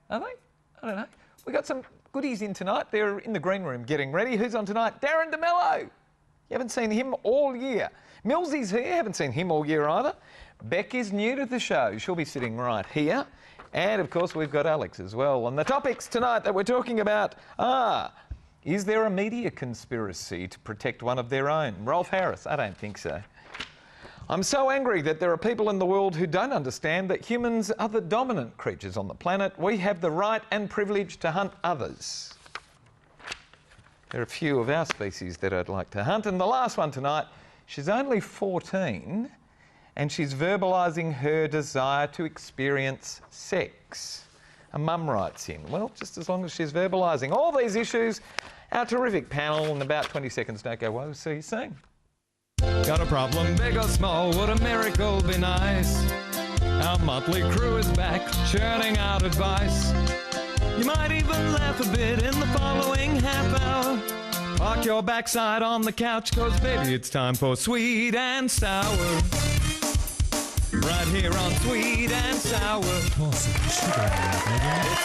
Are they? I don't know. We got some goodies in tonight. They're in the green room getting ready. Who's on tonight? Darren de Mello. You haven't seen him all year. Millsy's here. Haven't seen him all year either. Beck is new to the show. She'll be sitting right here. And, of course, we've got Alex as well. And the topics tonight that we're talking about are... Is there a media conspiracy to protect one of their own? Rolf Harris? I don't think so. I'm so angry that there are people in the world who don't understand that humans are the dominant creatures on the planet. We have the right and privilege to hunt others. There are a few of our species that I'd like to hunt. And the last one tonight, she's only 14 and she's verbalising her desire to experience sex. A mum writes in. Well, just as long as she's verbalising all these issues, our terrific panel in about 20 seconds. Don't go, whoa, see you soon. Got a problem, big or small, would a miracle be nice? Our motley crew is back, churning out advice. You might even laugh a bit in the following half hour. Park your backside on the couch, cause baby it's time for Sweet and Sour. Right here on Sweet and Sour. It's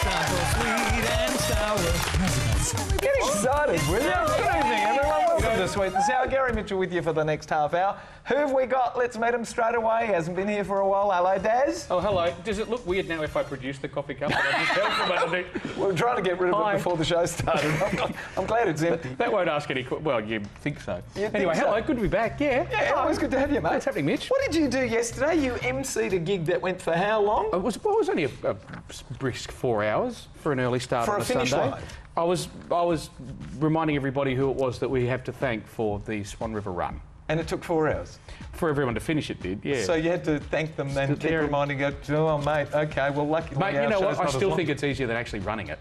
time for Sweet and Sour. Get excited, will you? Good evening, everyone. Welcome to Sweet and Sour. Gary Mitchell with you for the next half hour. Who have we got? Let's meet him straight away. He hasn't been here for a while. Hello, Daz. Oh, hello. Does it look weird now if I produce the coffee cup? I just tell somebody. We're trying to get rid of it before the show started. I'm glad it's empty. That won't ask any questions. Well, you think so. Anyway, hello. Good to be back. Yeah. Yeah, always good to have you, mate. What's happening, Mitch? What did you do yesterday? You MC'd a gig that went for how long? It was only a brisk 4 hours for an early start for on a a finish Sunday. line. I was reminding everybody who it was that we have to thank for the Swan River Run. And it took 4 hours? For everyone to finish it did, yeah. So you had to thank them and keep reminding you, oh, mate, OK, well, luckily mate, you know what? I still think it's easier than actually running it.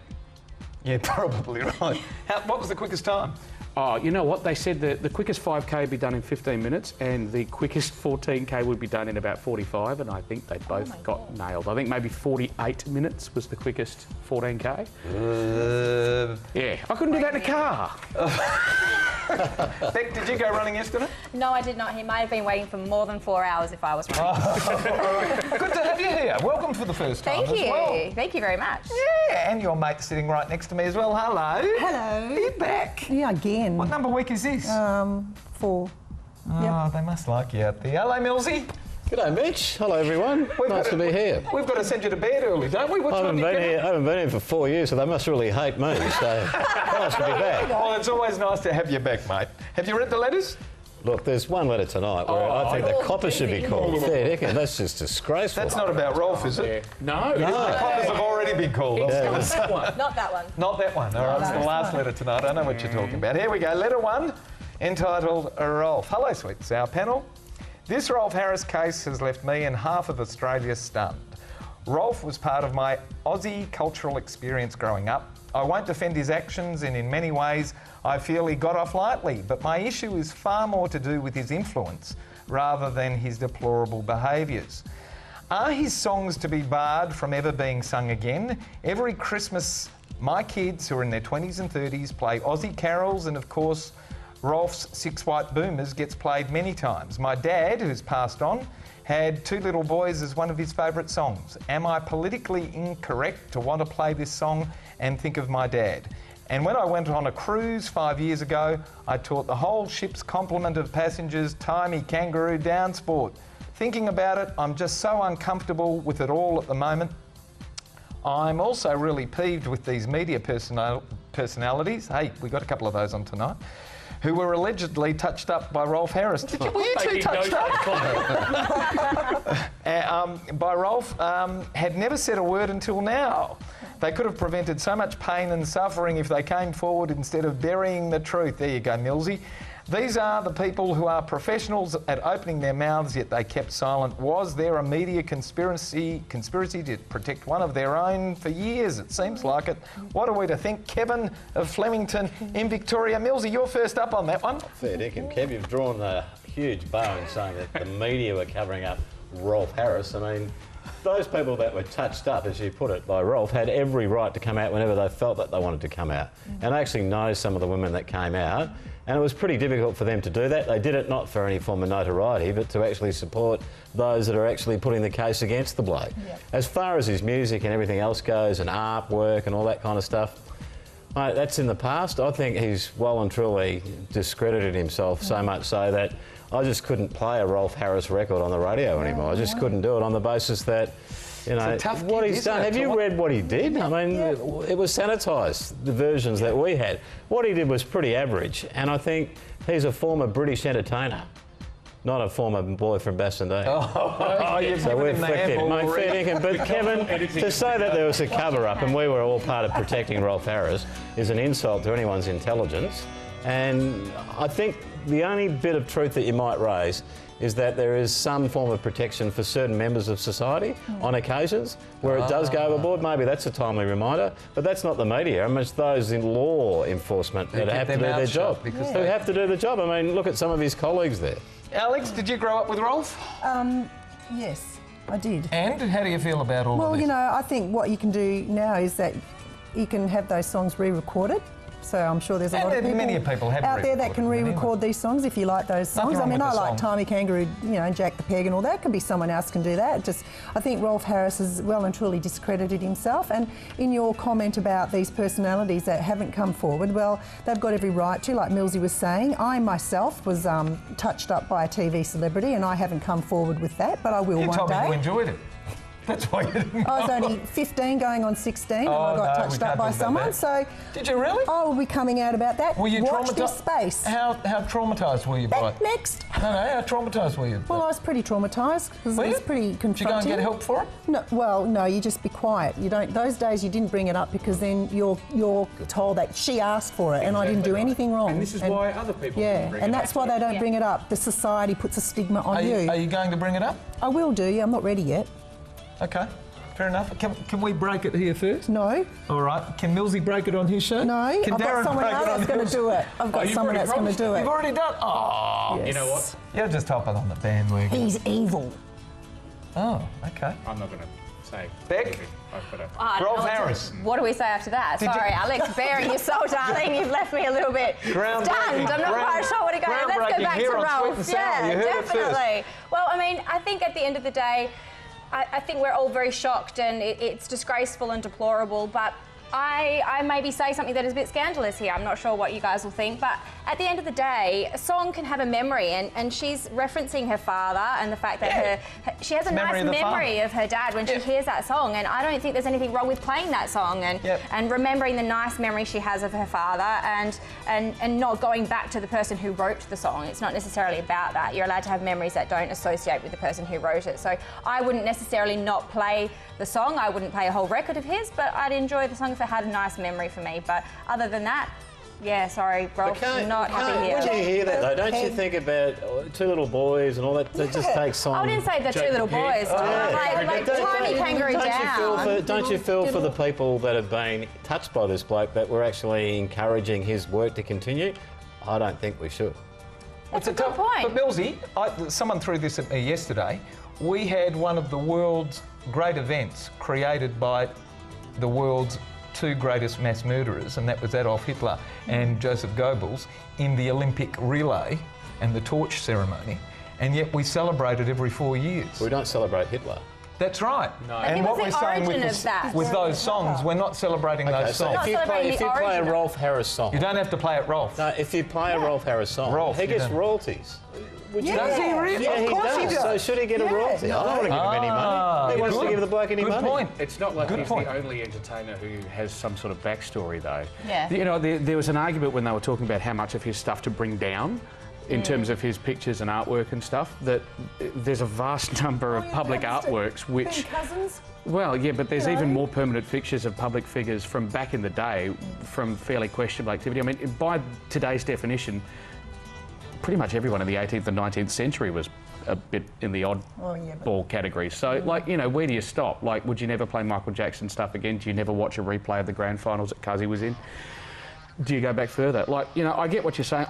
Yeah, probably right. What was the quickest time? Oh, you know what? They said the quickest 5K would be done in 15 minutes and the quickest 14K would be done in about 45, and I think they both got nailed. I think maybe 48 minutes was the quickest 14K. Yeah, I couldn't do that in a car. Beck, did you go running yesterday? No, I did not. He might have been waiting for more than 4 hours if I was running. Good to have you here. Welcome for the first time Thank you. as well. Thank you very much. Yeah, and your mate sitting right next to me as well. Hello. Hello. You're back. Yeah, again. What number week is this? 4. Oh, Yep. they must like you out there. Hello, Millsy. G'day, Mitch. Hello, everyone. Nice to be here. We've got to send you to bed early, don't we? I haven't been here for 4 years, so they must really hate me. So nice to be back. Well, it's always nice to have you back, mate. Have you read the letters? Look, there's one letter tonight where I think the coppers should be called. Fair dinkum, that's just disgraceful. That's not about Rolf, is it? No. The coppers have already been called. Not that one. Not that one. All right, it's the last letter tonight. I know what you're talking about. Here we go. Letter 1, entitled Rolf. Hello, Sweet and Sour panel. This Rolf Harris case has left me and half of Australia stunned. Rolf was part of my Aussie cultural experience growing up. I won't defend his actions, and in many ways I feel he got off lightly, but my issue is far more to do with his influence rather than his deplorable behaviours. Are his songs to be barred from ever being sung again? Every Christmas, my kids, who are in their 20s and 30s, play Aussie carols, and of course Rolf's Six White Boomers gets played many times. My dad, who's passed on, had Two Little Boys as one of his favourite songs. Am I politically incorrect to want to play this song and think of my dad? And when I went on a cruise 5 years ago, I taught the whole ship's complement of passengers Timey Kangaroo Down Sport. Thinking about it, I'm just so uncomfortable with it all at the moment. I'm also really peeved with these media personalities. Hey, we got a couple of those on tonight. Who were allegedly touched up by Rolf Harris. Were you two touched up? By Rolf, had never said a word until now. They could have prevented so much pain and suffering if they came forward instead of burying the truth. There you go, Millsy. These are the people who are professionals at opening their mouths, yet they kept silent. Was there a media conspiracy to protect one of their own for years? It seems like it. What are we to think? Kevin of Flemington in Victoria. Millsy, you're first up on that one. Fair dinkum, Kev. You've drawn a huge bow in saying that the media were covering up Rolf Harris. I mean, those people that were touched up, as you put it, by Rolf, had every right to come out whenever they felt that they wanted to come out. And I actually know some of the women that came out, and it was pretty difficult for them to do that. They did it not for any form of notoriety, but to actually support those that are actually putting the case against the bloke. Yep. As far as his music and everything else goes, and artwork and all that kind of stuff, mate, that's in the past. I think he's well and truly discredited himself so much so that I just couldn't play a Rolf Harris record on the radio anymore. I just couldn't do it on the basis that, you know, what he's done. Have you read what he did? I mean, it was sanitised, the versions that we had. What he did was pretty average, and I think he's a former British entertainer, not a former boy from Bassendean. So we're flicking, mate, fair dinkum. But Kevin, to say that there was a cover-up and we were all part of protecting Rolf Harris is an insult to anyone's intelligence. And I think the only bit of truth that you might raise is that there is some form of protection for certain members of society on occasions where it does go overboard. Maybe that's a timely reminder, but that's not the media. I mean, it's those in law enforcement that have to do their job. Who have to do the job. I mean, look at some of his colleagues there. Alex, did you grow up with Rolf? Yes, I did. And how do you feel about all of this? Well, you know, I think what you can do now is that you can have those songs re-recorded. So I'm sure there's a lot of people out there that can re-record these songs if you like those songs. I mean, I like Timey Kangaroo, you know, Jack the Peg and all that. It can be someone else can do that. Just, I think Rolf Harris has well and truly discredited himself. And in your comment about these personalities that haven't come forward, well, they've got every right to, like Millsy was saying. I myself was touched up by a TV celebrity and I haven't come forward with that, but I will one day. You told me you enjoyed it. That's why you didn't I was only 15 going on 16 and I got touched up by someone. So did you really? I will be coming out about that. Were you Watch this space. How traumatised were you by it? Next. No, how traumatised were you? Well, I was pretty traumatised because it was pretty confronting. Did you go and get help for it? No, well, no, you just be quiet. You don't. Those days you didn't bring it up because then you're told that she asked for it and I didn't do anything wrong. And this is why other people didn't bring it up. And that's why they don't bring it up. The society puts a stigma on you. Are you going to bring it up? I will do, yeah. I'm not ready yet. Okay. Fair enough. Can we break it here first? No. All right. Can Millsy break it on his show? No. Can I've got someone else that's going to do it. I've got someone that's going to do it. You've already done. Oh. Yes. You know what? You're just hopping on the bandwagon. He's evil. Oh, okay. I'm not going to say. Beck? Rolf Harris. What do we say after that? Sorry, Alex, bearing your soul, darling. You've left me a little bit stunned. I'm not quite sure where to go. Let's go back to Rolf. Yeah, definitely. Well, I mean, I think at the end of the day, I think we're all very shocked and it's disgraceful and deplorable, but I maybe say something that is a bit scandalous here. I'm not sure what you guys will think, but at the end of the day, a song can have a memory, and she's referencing her father and the fact that she has a nice memory of her dad when she hears that song, and I don't think there's anything wrong with playing that song and remembering the nice memory she has of her father and not going back to the person who wrote the song. It's not necessarily about that. You're allowed to have memories that don't associate with the person who wrote it. So I wouldn't necessarily not play the song. I wouldn't play a whole record of his, but I'd enjoy the song if it had a nice memory for me. But other than that, yeah, sorry, Rolf, not happy here. When you hear that, though, don't you think about two little boys and all that? They just take songs. I didn't say the two little boys. Like Timey Kangaroo down. Don't you feel for the people that have been touched by this bloke that we're actually encouraging his work to continue? I don't think we should. That's a good point. But Millsy, someone threw this at me yesterday. We had one of the world's great events created by the world's two greatest mass murderers, and that was Adolf Hitler and Joseph Goebbels, in the Olympic relay and the torch ceremony, and yet we celebrate it every 4 years. We don't celebrate Hitler. That's right. No. And what we're saying with those songs, we're not celebrating those songs. If you play a Rolf Harris song... You don't have to play it, Rolf. No, if you play a Rolf Harris song, he gets royalties. Does he really? Yeah, of course he does. So should he get a royalty? I don't want to give him any money. He wants to give the bloke any money. Good point. It's not like he's the only entertainer who has some sort of backstory, though. Yeah. You know, there was an argument when they were talking about how much of his stuff to bring down in terms of his pictures and artwork and stuff, that there's a vast number of public artworks which... Well, yeah, but there's even more permanent fixtures of public figures from back in the day from fairly questionable activity. I mean, by today's definition, pretty much everyone in the 18th and 19th century was a bit in the oddball category. So, like, you know, where do you stop? Like, would you never play Michael Jackson stuff again? Do you never watch a replay of the grand finals that Cuzzy was in? Do you go back further? Like, you know, I get what you're saying.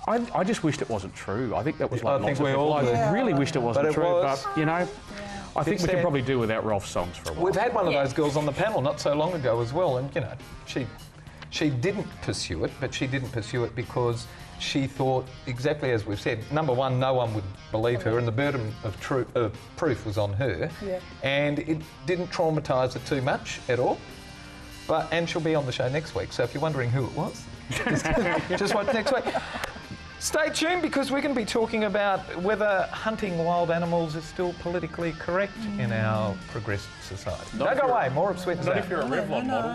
I just wished it wasn't true. I think that was like I think we all I really wished it wasn't true, but, you know... I think we can probably do without Rolf's songs for a while. We've had one of those girls on the panel not so long ago as well, and, you know, she didn't pursue it, but she didn't pursue it because she thought, exactly as we've said, number one, no one would believe her, and the burden of proof was on her, and it didn't traumatise her too much at all. And she'll be on the show next week, so if you're wondering who it was, just watch next week. Stay tuned, because we're going to be talking about whether hunting wild animals is still politically correct in our progressive society. Don't go away, more of Sweet and Sour. Not if you're a Revlon model.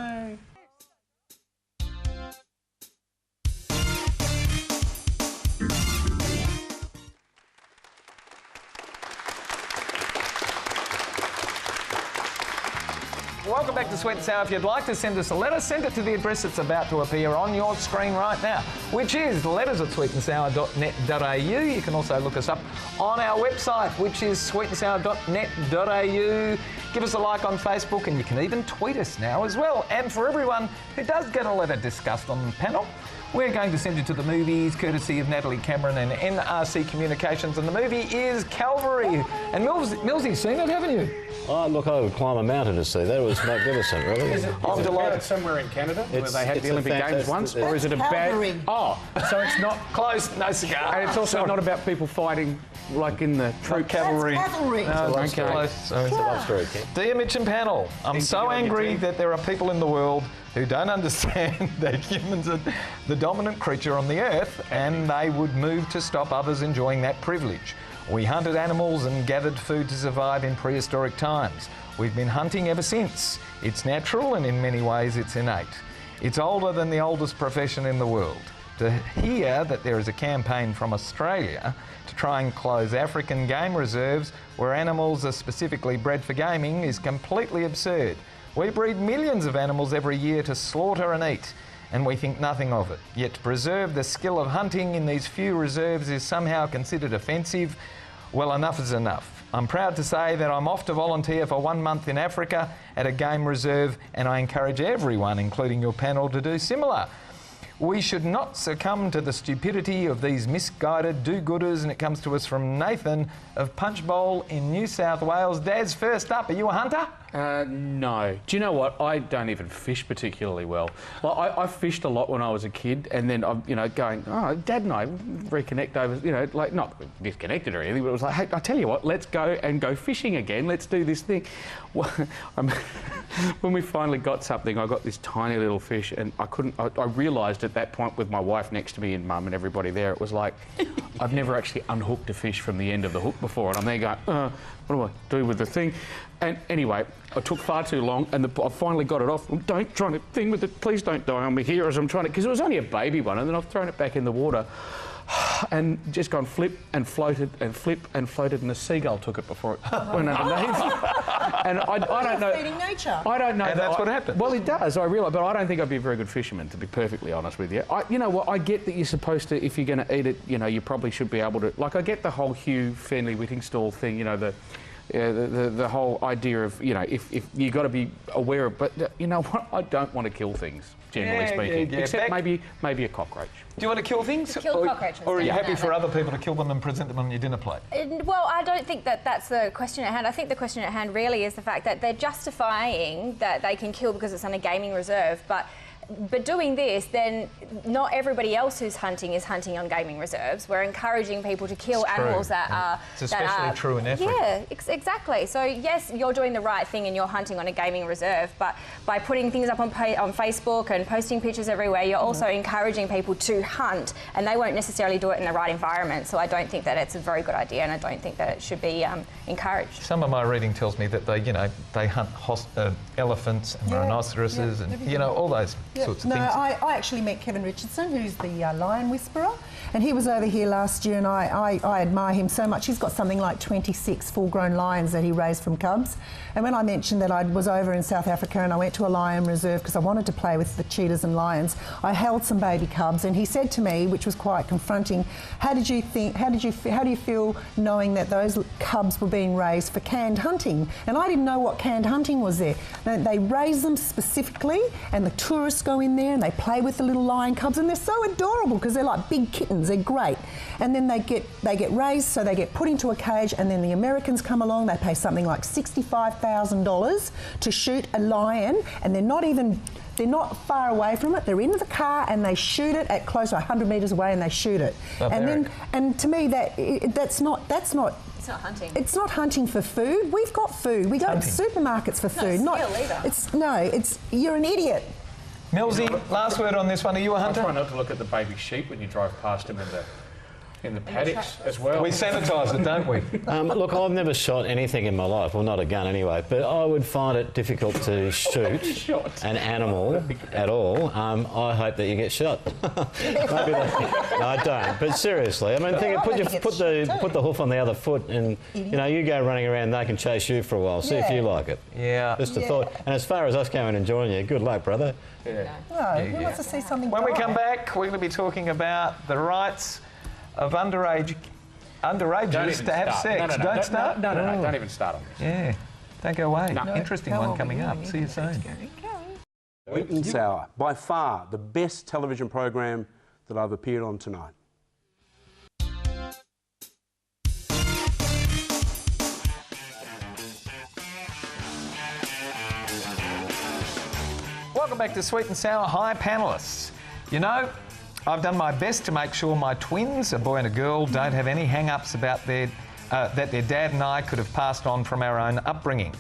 Welcome back to Sweet and Sour. If you'd like to send us a letter, send it to the address that's about to appear on your screen right now, which is letters@sweetandsour.net.au. You can also look us up on our website, which is sweetandsour.net.au. Give us a like on Facebook, and you can even tweet us now as well. And for everyone who does get a letter discussed on the panel, we're going to send you to the movies, courtesy of Natalie Cameron and NRC Communications, and the movie is Calvary. And Millsy's seen it, haven't you? Oh, look, I would climb a mountain to see that. It was magnificent, really. Is it about somewhere in Canada where they had the Olympic Games once, or is it a Calvary. Oh, so it's not Close, no cigar. and it's also not about people fighting like in the troop cavalry. That's cavalry. No, that's Okay. close. It's a love story, Ken. Dear Mitch and panel, I'm so angry that there are people in the world who don't understand that humans are the dominant creature on the earth, and they would move to stop others enjoying that privilege. We hunted animals and gathered food to survive in prehistoric times. We've been hunting ever since. It's natural, and in many ways it's innate. It's older than the oldest profession in the world. To hear that there is a campaign from Australia to try and close African game reserves where animals are specifically bred for gaming is completely absurd. We breed millions of animals every year to slaughter and eat, and we think nothing of it. Yet to preserve the skill of hunting in these few reserves is somehow considered offensive. Well, enough is enough. I'm proud to say that I'm off to volunteer for 1 month in Africa at a game reserve, and I encourage everyone, including your panel, to do similar. We should not succumb to the stupidity of these misguided do-gooders, and it comes to us from Nathan of Punchbowl in New South Wales. Daz, first up, are you a hunter? No. Do you know what? I don't even fish particularly well. Well, I fished a lot when I was a kid, and then I'm, going, oh, Dad and I reconnect over, like not disconnected or anything, but it was like, hey, I tell you what, let's go fishing again. Let's do this thing. Well, when we finally got something, I got this tiny little fish, and I realised at that point with my wife next to me and Mum and everybody there, it was like, I've never actually unhooked a fish from the end of the hook before, and I'm there going, what do I do with the thing? And anyway, it took far too long, and I finally got it off. Don't try to thing with it. Please don't die on me here as I'm trying to, because it was only a baby one, and then I've thrown it back in the water, and just gone flip and floated and flip and floated, and the seagull took it before it went underneath. And I don't know. Feeding nature. I don't know. And that's what happened. Well, it does. I realise, but I don't think I'd be a very good fisherman, to be perfectly honest with you. You know what? I get that you're supposed to, if you're going to eat it, you probably should be able to. Like, I get the whole Hugh Fenley-Whittingstall thing. The whole idea of, if you got to be aware of, but you know what? I don't want to kill things, generally speaking, except maybe a cockroach. Do you want to kill things? Kill cockroaches. Or are you happy for other people to kill them and present them on your dinner plate? Well, I don't think that's the question at hand. I think the question at hand really is the fact that they're justifying that they can kill because it's on a gaming reserve, but doing this, then not everybody else who's hunting is hunting on gaming reserves. We're encouraging people to kill animals that are... It's especially true in Africa. Yeah, exactly. So, yes, you're doing the right thing and you're hunting on a gaming reserve, but by putting things up on Facebook and posting pictures everywhere, you're also encouraging people to hunt, and they won't necessarily do it in the right environment. So I don't think that it's a very good idea, and I don't think that it should be encouraged. Some of my reading tells me that they hunt elephants and rhinoceroses and, all those sorts of things. I actually met Kevin Richardson, who's the lion whisperer, and he was over here last year, and I admire him so much. He's got something like 26 full-grown lions that he raised from cubs. And when I mentioned that I was over in South Africa and I went to a lion reserve because I wanted to play with the cheetahs and lions, I held some baby cubs, and he said to me, which was quite confronting, how do you feel knowing that those cubs were being raised for canned hunting? And I didn't know what canned hunting was there. They raise them specifically, and the tourists go in there and they play with the little lion cubs, and they're so adorable because they're like big kittens. They're great. And then they get raised, so they get put into a cage, and then the Americans come along. They pay something like $65,000 to shoot a lion, and they're not far away from it. They're in the car and they shoot it at close to 100 metres away, and they shoot it. And to me, that's not. It's not hunting. It's not hunting for food. We've got food. We go to supermarkets for food. You're an idiot. Millsy, last word on this one. Are you a hunter? I try not to look at the baby sheep when you drive past them in the paddocks as well. We sanitise it, don't we? Look, I've never shot anything in my life, well, not a gun anyway, but I would find it difficult to shoot an animal at all. I hope that you get shot. Maybe no, I don't. But seriously, I mean, put the hoof on the other foot, and you go running around. They can chase you for a while. See if you like it. Yeah. Just a thought. And as far as us going and enjoying you, good luck, brother. Yeah. Who wants to see something? When we come back, we're going to be talking about the rights of underagers to have sex. Don't start? No, don't even start on this. Yeah, don't go away. No. Interesting one coming up. See you soon. Sweet and Sour, by far the best television program that I've appeared on tonight. Welcome back to Sweet and Sour. Hi, panellists. You know, I've done my best to make sure my twins, a boy and a girl, don't have any hang-ups about that their dad and I could have passed on from our own upbringing.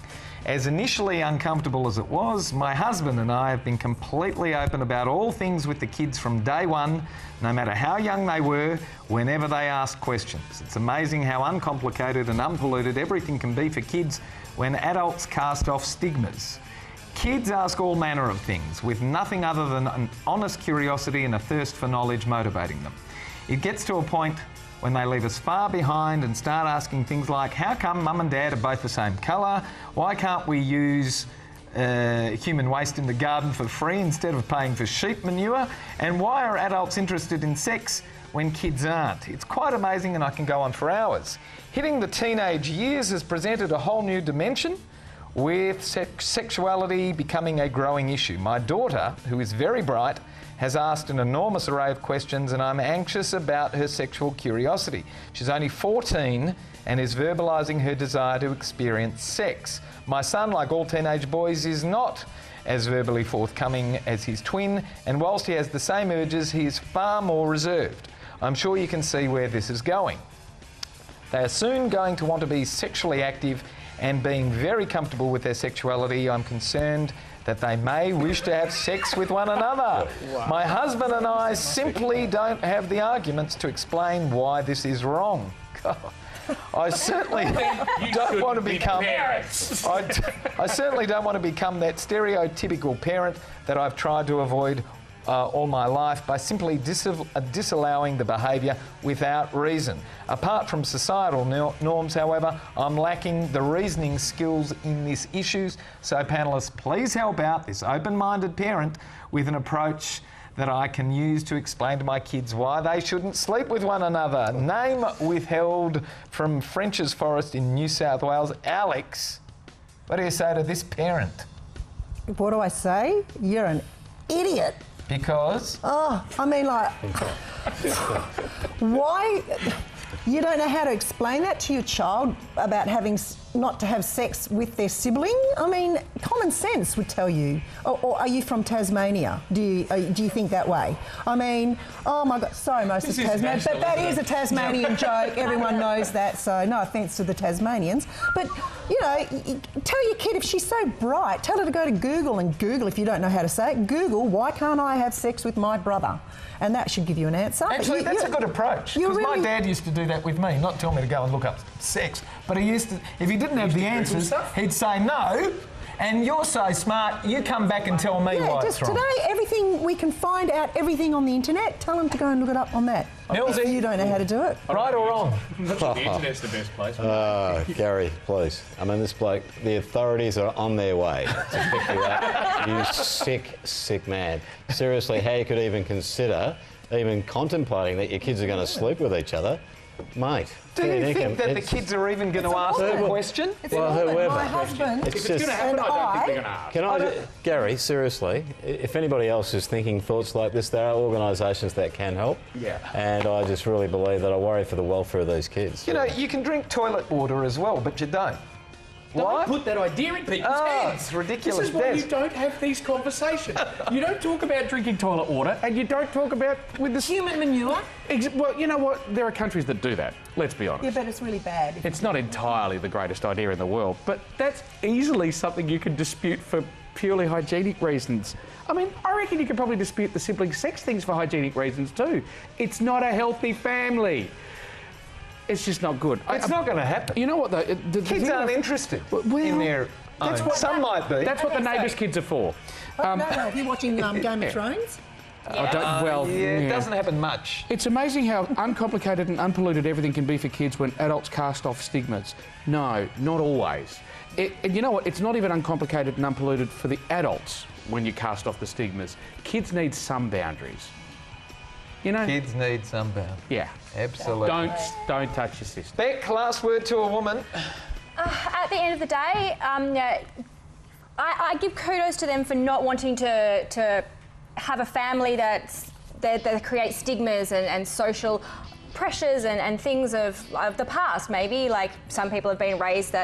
As initially uncomfortable as it was, my husband and I have been completely open about all things with the kids from day one, no matter how young they were, whenever they asked questions. It's amazing how uncomplicated and unpolluted everything can be for kids when adults cast off stigmas. Kids ask all manner of things, with nothing other than an honest curiosity and a thirst for knowledge motivating them. It gets to a point when they leave us far behind and start asking things like, how come mum and dad are both the same colour? Why can't we use human waste in the garden for free instead of paying for sheep manure? And why are adults interested in sex when kids aren't? It's quite amazing, and I can go on for hours. Hitting the teenage years has presented a whole new dimension, with sexuality becoming a growing issue. My daughter, who is very bright, has asked an enormous array of questions, and I'm anxious about her sexual curiosity. She's only 14 and is verbalising her desire to experience sex. My son, like all teenage boys, is not as verbally forthcoming as his twin, and whilst he has the same urges, he is far more reserved. I'm sure you can see where this is going. They are soon going to want to be sexually active, and being very comfortable with their sexuality, I'm concerned that they may wish to have sex with one another. Wow. My husband and I simply don't have the arguments to explain why this is wrong. God, I certainly don't want to become... I certainly don't want to become that stereotypical parent that I've tried to avoid all my life by simply disallowing the behaviour without reason. Apart from societal norms, however, I'm lacking the reasoning skills in these issues. So panellists, please help out this open-minded parent with an approach that I can use to explain to my kids why they shouldn't sleep with one another. Name withheld from French's Forest in New South Wales. Alex, what do you say to this parent? What do I say? You're an idiot. Because? Oh, I mean, like, why? You don't know how to explain that to your child about having not to have sex with their sibling? I mean, common sense would tell you. Or are you from Tasmania? Do you think that way? I mean, oh my God, sorry, most of Tasmania, but that is a Tasmanian joke. Everyone knows that, so no offence to the Tasmanians. But, you know, tell your kid, if she's so bright, tell her to go to Google and Google, if you don't know how to say it, Google, why can't I have sex with my brother? And that should give you an answer. Actually, that's a good approach. Because my dad used to do that with me, not tell me to go and look up sex, but he used to, if he didn't have the answers, he'd say no, and you're so smart, you come back and tell me why it's wrong. Today, everything, we can find out everything on the internet. Tell them to go and look it up on that. Millsy, if you don't know how to do it. Right or wrong? The internet's the best place. Gary, please. I mean, this bloke, the authorities are on their way to pick you up. You sick, sick man. Seriously, how you could even consider even contemplating that your kids are going to sleep with each other. Mate. Do you think that the kids are even going to ask the question? Well, whoever. My husband If it's going to happen, I don't think they're going to ask. Can I, Gary, seriously, if anybody else is thinking thoughts like this, there are organisations that can help. Yeah. And I just really believe that I worry for the welfare of these kids. You know, you can drink toilet water as well, but you don't. Why? Don't put that idea in people's heads. It's ridiculous. This is why you don't have these conversations. You don't talk about drinking toilet water, and you don't talk about with the human manure. Well, you know what? There are countries that do that. Let's be honest. Yeah, but it's really bad. It's not entirely the greatest idea in the world, but that's easily something you can dispute for purely hygienic reasons. I mean, I reckon you could probably dispute the sibling sex things for hygienic reasons too. It's not a healthy family. It's just not good. It's not going to happen. You know what, though? The kids aren't interested in their own. Some might be. That's what the neighbours' kids are for. No, if you're watching Game of Thrones... It doesn't happen much. It's amazing how uncomplicated and unpolluted everything can be for kids when adults cast off stigmas. No, not always. And you know what? It's not even uncomplicated and unpolluted for the adults when you cast off the stigmas. Kids need some boundaries. You know? Kids need some boundaries. Yeah. Absolutely. Don't touch your sister. Beck, last word to a woman. At the end of the day, I give kudos to them for not wanting to have a family that creates stigmas and social pressures and things of the past, maybe. Like, some people have been raised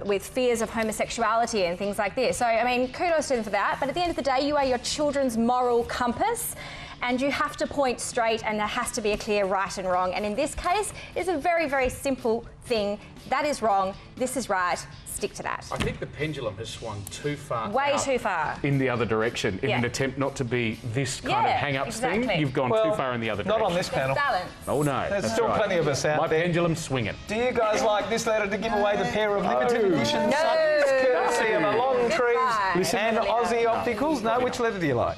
with fears of homosexuality and things like this. So, I mean, kudos to them for that. But at the end of the day, you are your children's moral compass, and you have to point straight, and there has to be a clear right and wrong. And in this case, it's a very, very simple thing. That is wrong. This is right. Stick to that. I think the pendulum has swung too far. Way too far. In the other direction, in an attempt not to be this kind of hang-up thing. You've gone too far in the other direction. Not on this panel. Balance. Oh no. There's still plenty of us out My there. pendulum's swinging. Do you guys like this letter to give away the pair of limited edition Suttons, courtesy of Along Trees and Aussie Opticals? No, which letter do you like?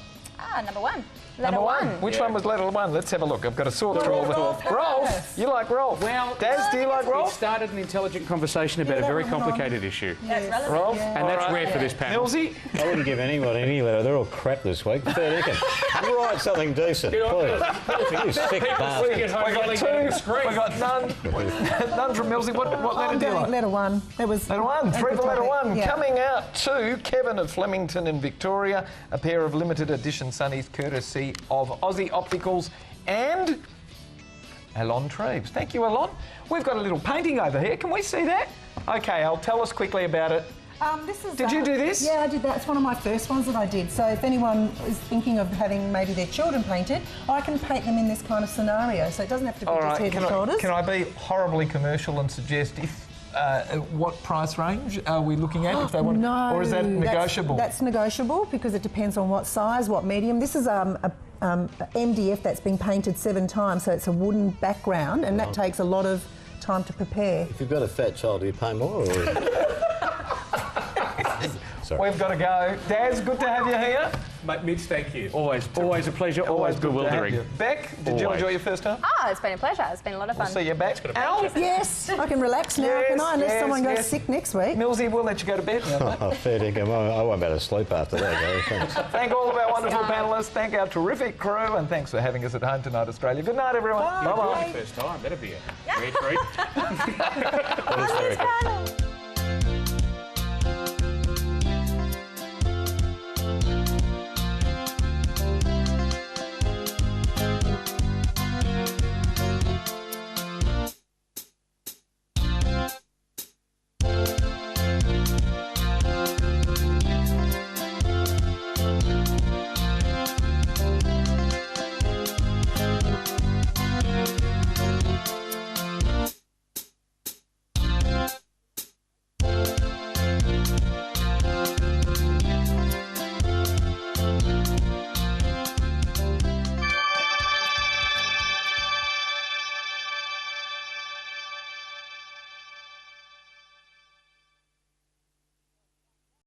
Number one. Number one. Which one was letter one? Let's have a look. I've got a sort through all the... Rolf, you like Rolf? Well, Daz, do you like we Rolf? started an intelligent conversation about a very complicated issue. That's relevant. Rolf? And that's rare for this panel. Millsy? I wouldn't give anyone any letter. They're all crap this week. Fair dinkum. Write something decent, please. You sick bastard. We got two. We got none. None from Millsy. What letter do you like? Letter one. That was Letter one. Three for letter one. Yeah. Coming out to Kevin of Flemington in Victoria, a pair of limited edition sunnies courtesy of Aussie Opticals and Alon Treves. Thank you, Alon. We've got a little painting over here. Can we see that? Okay, tell us quickly about it. Did you do this? Yeah, I did that. It's one of my first ones that I did. So if anyone is thinking of having maybe their children painted, I can paint them in this kind of scenario. So it doesn't have to be just head and shoulders. Can I be horribly commercial and suggest what price range are we looking at? If they want, No, or is that negotiable? That's negotiable because it depends on what size, what medium. This is MDF that's been painted 7 times, so it's a wooden background, and that takes a lot of time to prepare. If you've got a fat child, do you pay more? Or... Sorry. We've got to go. Daz, good to have you here. Mate, Mitch, thank you. Always a pleasure, always bewildering. Beck, did you enjoy your first time? It's been a pleasure. It's been a lot of fun. We'll see you back. Al? Yes, I can relax now, can I? Unless someone goes sick next week. Millsy, we'll let you go to bed now, mate. Oh, fair dinkum. I won't be able to sleep after that, Gary. Thanks. Thank all of our wonderful panellists. Thank our terrific crew, and thanks for having us at home tonight, Australia. Good night, everyone. Bye-bye. First time, that'd be a rare treat. That is very good.